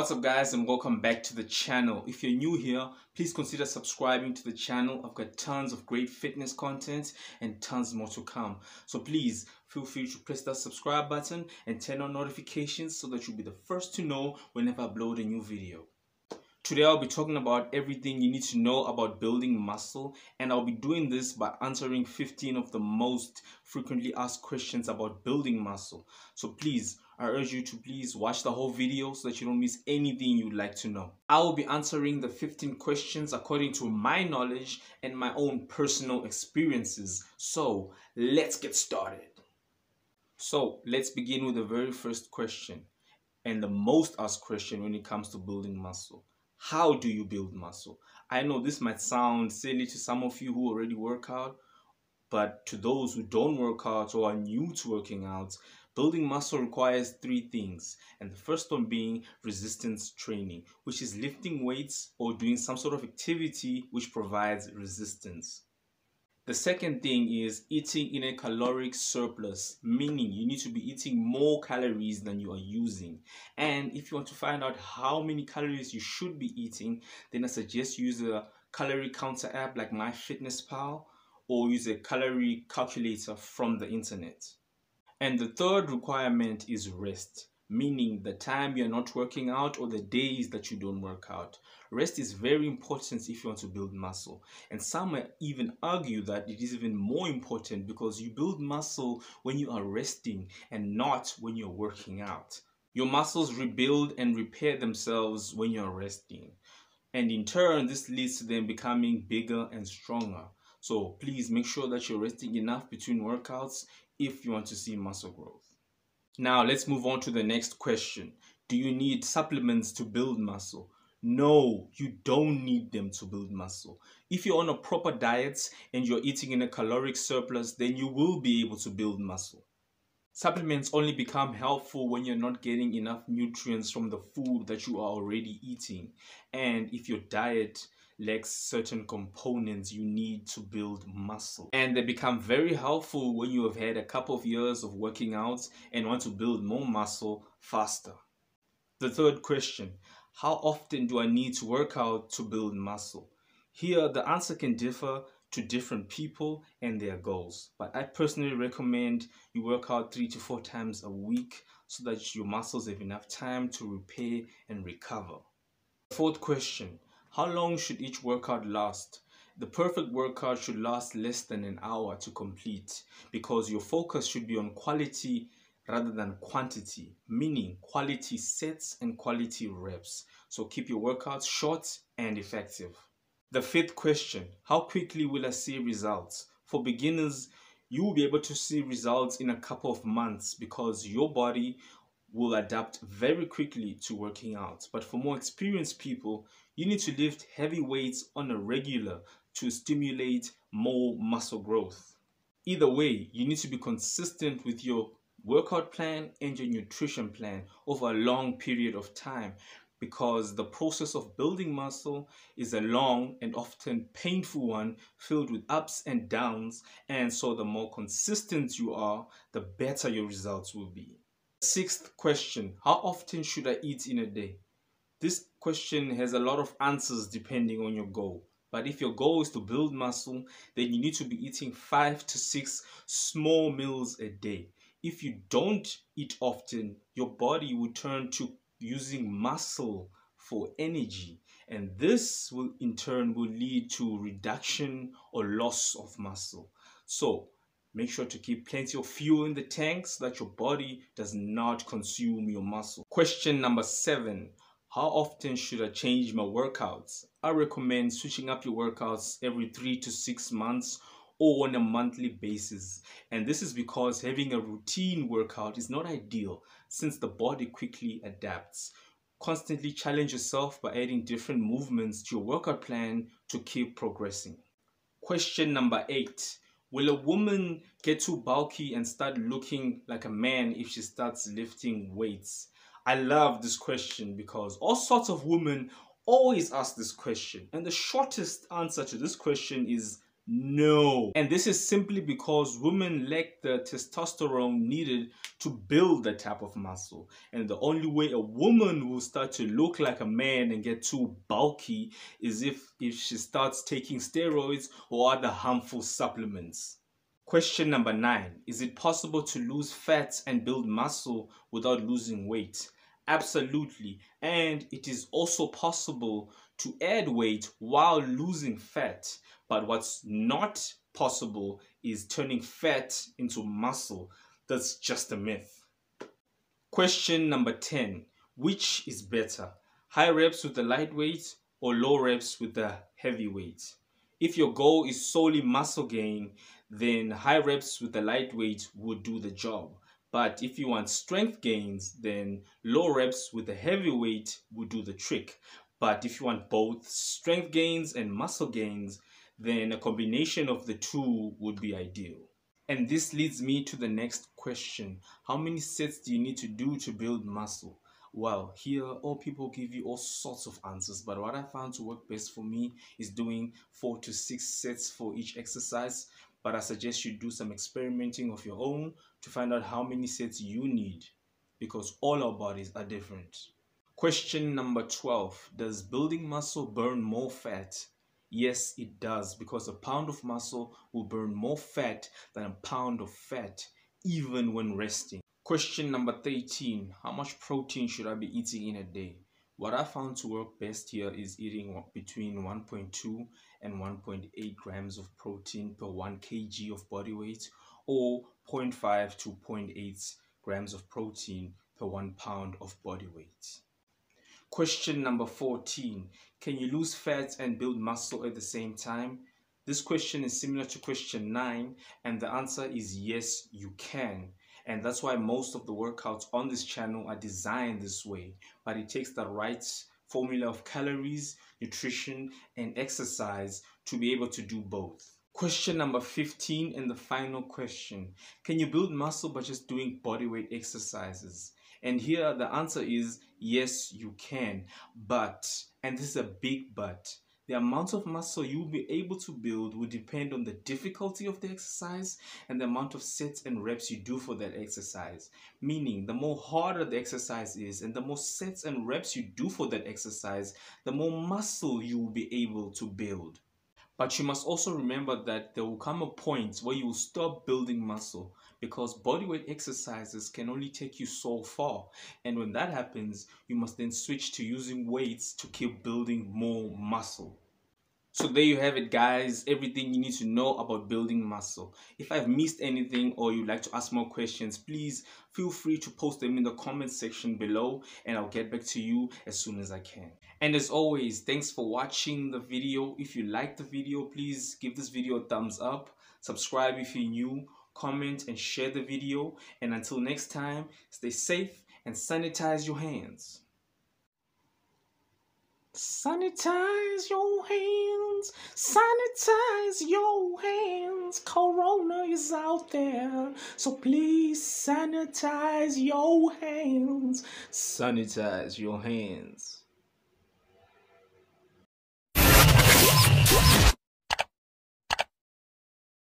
What's up guys, and welcome back to the channel. If you're new here, please consider subscribing to the channel. I've got tons of great fitness content and tons more to come. So please feel free to press that subscribe button and turn on notifications so that you'll be the first to know whenever I upload a new video. Today I'll be talking about everything you need to know about building muscle, and I'll be doing this by answering 15 of the most frequently asked questions about building muscle. So please, I urge you to please watch the whole video so that you don't miss anything you'd like to know. I will be answering the 15 questions according to my knowledge and my own personal experiences. So let's get started. So let's begin with the very first question, and the most asked question when it comes to building muscle. How do you build muscle? I know this might sound silly to some of you who already work out, but to those who don't work out or are new to working out, building muscle requires three things. And the first one being resistance training, which is lifting weights or doing some sort of activity which provides resistance. The second thing is eating in a caloric surplus, meaning you need to be eating more calories than you are using. And if you want to find out how many calories you should be eating, then I suggest you use a calorie counter app like MyFitnessPal or use a calorie calculator from the internet. And the third requirement is rest, meaning the time you're not working out or the days that you don't work out. Rest is very important if you want to build muscle. And some might even argue that it is even more important because you build muscle when you are resting and not when you're working out. Your muscles rebuild and repair themselves when you're resting. And in turn, this leads to them becoming bigger and stronger. So please make sure that you're resting enough between workouts if you want to see muscle growth. Now let's move on to the next question. Do you need supplements to build muscle? No, you don't need them to build muscle. If you're on a proper diet and you're eating in a caloric surplus, then you will be able to build muscle. Supplements only become helpful when you're not getting enough nutrients from the food that you are already eating. And if your diet lacks certain components you need to build muscle. And they become very helpful when you have had a couple of years of working out and want to build more muscle faster. The third question, how often do I need to work out to build muscle? Here, the answer can differ to different people and their goals. But I personally recommend you work out 3 to 4 times a week so that your muscles have enough time to repair and recover. Fourth question, how long should each workout last? The perfect workout should last less than an hour to complete because your focus should be on quality rather than quantity, meaning quality sets and quality reps. So keep your workouts short and effective. The fifth question, how quickly will I see results? For beginners, you will be able to see results in a couple of months because your body will adapt very quickly to working out. But for more experienced people, you need to lift heavy weights on a regular to stimulate more muscle growth. Either way, you need to be consistent with your workout plan and your nutrition plan over a long period of time because the process of building muscle is a long and often painful one filled with ups and downs, and so the more consistent you are, the better your results will be. Sixth question, how often should I eat in a day? This question has a lot of answers depending on your goal. But if your goal is to build muscle, then you need to be eating 5 to 6 small meals a day. If you don't eat often, your body will turn to using muscle for energy. And this will in turn lead to reduction or loss of muscle. So make sure to keep plenty of fuel in the tank so that your body does not consume your muscle. Question number 7. How often should I change my workouts? I recommend switching up your workouts every 3 to 6 months or on a monthly basis. And this is because having a routine workout is not ideal since the body quickly adapts. Constantly challenge yourself by adding different movements to your workout plan to keep progressing. Question number 8. Will a woman get too bulky and start looking like a man if she starts lifting weights? I love this question because all sorts of women always ask this question. And the shortest answer to this question is No. And this is simply because women lack the testosterone needed to build that type of muscle. And the only way a woman will start to look like a man and get too bulky is if she starts taking steroids or other harmful supplements. Question number 9. Is it possible to lose fat and build muscle without losing weight? Absolutely. And it is also possible to add weight while losing fat. But what's not possible is turning fat into muscle. That's just a myth. Question number 10. Which is better? High reps with the lightweight or low reps with the heavyweight? If your goal is solely muscle gain, then high reps with the lightweight would do the job. But if you want strength gains, then low reps with the heavyweight would do the trick. But if you want both strength gains and muscle gains, then a combination of the two would be ideal. And this leads me to the next question. How many sets do you need to do to build muscle? Well, here all people give you all sorts of answers, but what I found to work best for me is doing 4 to 6 sets for each exercise. But I suggest you do some experimenting of your own to find out how many sets you need, because all our bodies are different. Question number 12. Does building muscle burn more fat? Yes, it does, because a pound of muscle will burn more fat than a pound of fat, even when resting. Question number 13. How much protein should I be eating in a day? What I found to work best here is eating between 1.2 and 1.8 grams of protein per 1 kg of body weight, or 0.5 to 0.8 grams of protein per 1 pound of body weight. Question number 14. Can you lose fat and build muscle at the same time? This question is similar to question 9, and the answer is yes, you can. And that's why most of the workouts on this channel are designed this way. But it takes the right formula of calories, nutrition, and exercise to be able to do both. Question number 15 and the final question. Can you build muscle by just doing bodyweight exercises? And here the answer is yes, you can. But, and this is a big but, the amount of muscle you'll be able to build will depend on the difficulty of the exercise and the amount of sets and reps you do for that exercise. Meaning, the more harder the exercise is and the more sets and reps you do for that exercise, the more muscle you will be able to build. But you must also remember that there will come a point where you will stop building muscle, because bodyweight exercises can only take you so far. And when that happens, you must then switch to using weights to keep building more muscle. So there you have it, guys, everything you need to know about building muscle. If I've missed anything or you'd like to ask more questions, please feel free to post them in the comment section below and I'll get back to you as soon as I can. And as always, thanks for watching the video. If you liked the video, please give this video a thumbs up, subscribe if you're new, comment and share the video. And until next time, stay safe and sanitize your hands. Sanitize your hands, sanitize your hands. Corona is out there, so please sanitize your hands. Sanitize your hands.